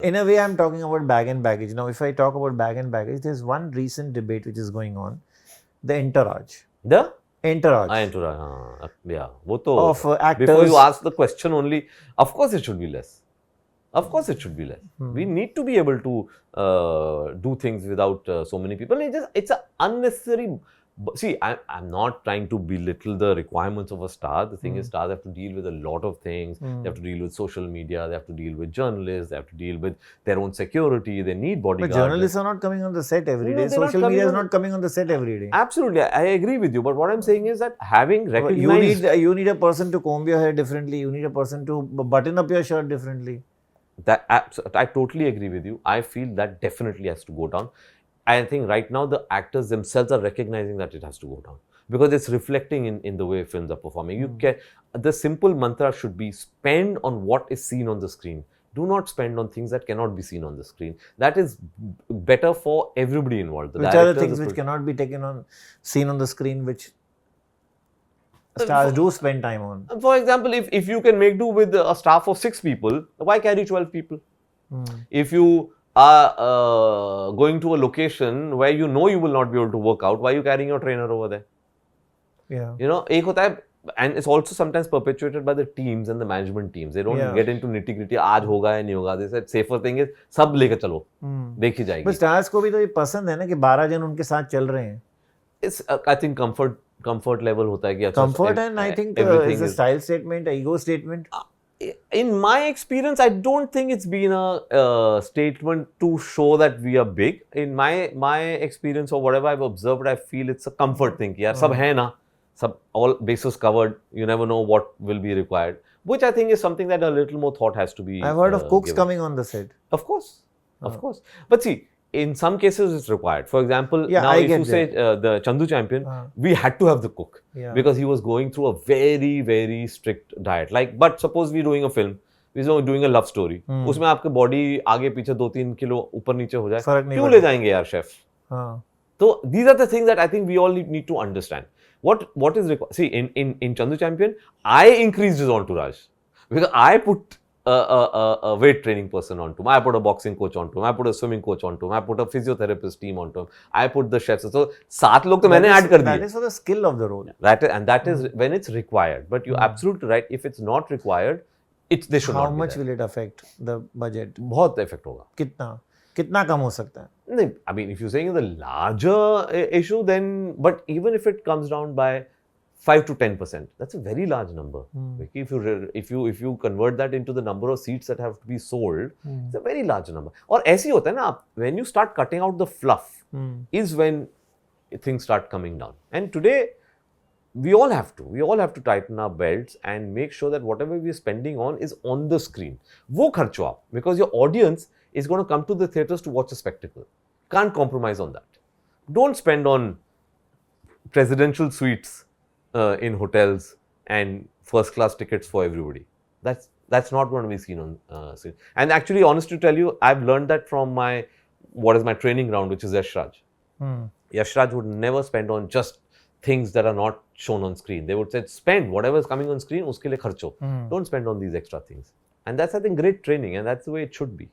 In a way, I'm talking about bag and baggage. Now, if I talk about bag and baggage, there's one recent debate which is going on, the entourage. The Entourage. entourage, yeah. वो तो of actors. Before you ask the question only, of course it should be less. Of course it should be less. We need to be able to do things without so many people. It's an unnecessary. See, I'm not trying to belittle the requirements of a star. The thing is, stars have to deal with a lot of things. They have to deal with social media. They have to deal with journalists. They have to deal with their own security. They need bodyguards. But journalists are not coming on the set every day. Social media is not coming on the set every day. Absolutely, I agree with you. But what I'm saying is that having recognized, you need a person to comb your hair differently. You need a person to button up your shirt differently. I totally agree with you. I feel that definitely has to go down. I think right now the actors themselves are recognizing that it has to go down because it's reflecting in the way films are performing. The simple mantra should be spend on what is seen on the screen. Do not spend on things that cannot be seen on the screen. That is better for everybody involved. Which are the things which cannot be seen on the screen, which stars do spend time on? For example, if you can make do with a staff of 6 people, why carry 12 people? If you are going to a location where you know you will not be able to work out, why are you carrying your trainer over there? Yeah. You know, ek hota hai, and it's also sometimes perpetuated by the teams and the management teams. They don't get into nitty gritty. Aaj hoga ya nahi hoga. They said safer thing is sab leke chalo. Dekhi jayegi. But stars ko bhi to ye pasand hai na ki 12 jan unke saath chal rahe hain. It's I think comfort level hota hai ki comfort, and I think it's a style statement, a ego statement. In my experience, I don't think it's been a statement to show that we are big. In my experience or whatever I've observed, I feel it's a comfort thing. Yaar, sab hai na, sab all bases covered. You never know what will be required, which I think is something that a little more thought has to be. I've heard of cooks coming on the set. Of course. But see, in some cases it's required. For example, now if you say the Chandu Champion, we had to have the cook because he was going through a very, very strict diet. But suppose we're doing a film, we're doing a love story. उसमें आपके body आगे पीछे 2-3 kilo ऊपर नीचे हो जाए, क्यों ले जाएंगे यार chef? So these are the things that I think we all need to understand. What is required? See, in Chandu Champion, I increased his entourage because I put a weight training person onto him. I put a boxing coach onto him. I put a swimming coach onto him. I put a physiotherapist team onto him. I put the chefs. So 7 log to मैंने add कर दिए. That is for the skill of the role. That is when it's required. But you're absolutely right. If it's not required, they should not be there. How much will it affect the budget? बहुत effect होगा. कितना कम हो सकता है? नहीं, I mean, if you're saying the larger issue, then but even if it comes down by 5 to 10%, that's a very large number. If you convert that into the number of seats that have to be sold, it's a very large number. और ऐसी होता है ना, when you start cutting out the fluff, is when things start coming down. And today, we all have to tighten our belts and make sure that whatever we are spending on is on the screen. वो खर्चो आप, because your audience is going to come to the theatres to watch a spectacle. Can't compromise on that. Don't spend on presidential suites in hotels and first class tickets for everybody. That's not going to be seen on screen. And actually, honest to tell you, I've learned that from my training ground, which is Yash Raj. Yash Raj would never spend on just things that are not shown on screen. They would say, spend whatever is coming on screen, uske liye kharcho. Don't spend on these extra things. And that's, I think, great training, and that's the way it should be.